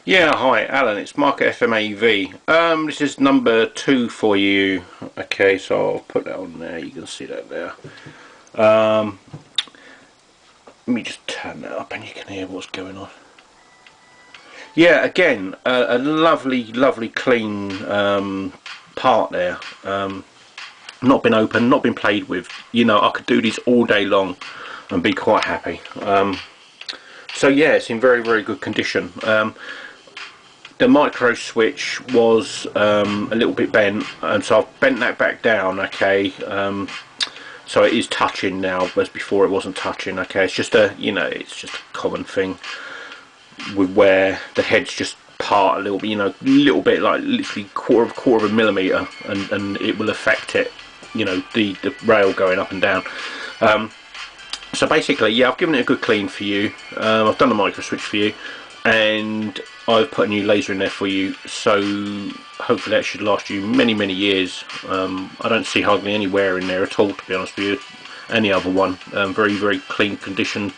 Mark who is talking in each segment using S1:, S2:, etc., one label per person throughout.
S1: Yeah, hi Alan, it's Mark at FMAV. This is number 2 for you. Okay, so I'll put that on there, you can see that there. Let me just turn that up and you can hear what's going on. Yeah, again, a lovely clean part there. Not been opened, not been played with. You know, I could do these all day long and be quite happy. So yeah, it's in very good condition. The micro switch was a little bit bent, and so I've bent that back down. Okay, so it is touching now, whereas before it wasn't touching. Okay, it's just it's just a common thing with where the heads just part a little bit, little bit, like literally quarter of a millimeter, and it will affect it, the rail going up and down. So basically, yeah, I've given it a good clean for you. I've done the micro switch for you, and I've put a new laser in there for you, so hopefully that should last you many years. I don't see hardly any wear in there at all, to be honest with you. Any other one, very clean condition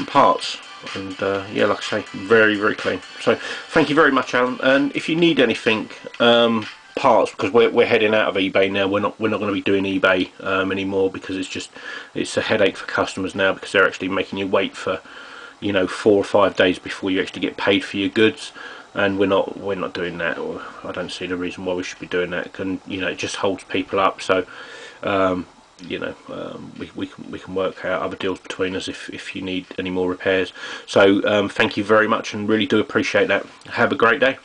S1: parts, and yeah, like I say, very clean. So thank you very much, Alan, and if you need anything, parts, because we're heading out of eBay now. We're not going to be doing eBay anymore, because it's a headache for customers now, because they're actually making you wait for 4 or 5 days before you actually get paid for your goods, and we're not doing that. Or I don't see the reason why we should be doing that. And it just holds people up. So we can work out other deals between us if you need any more repairs. So thank you very much, and really do appreciate that. Have a great day.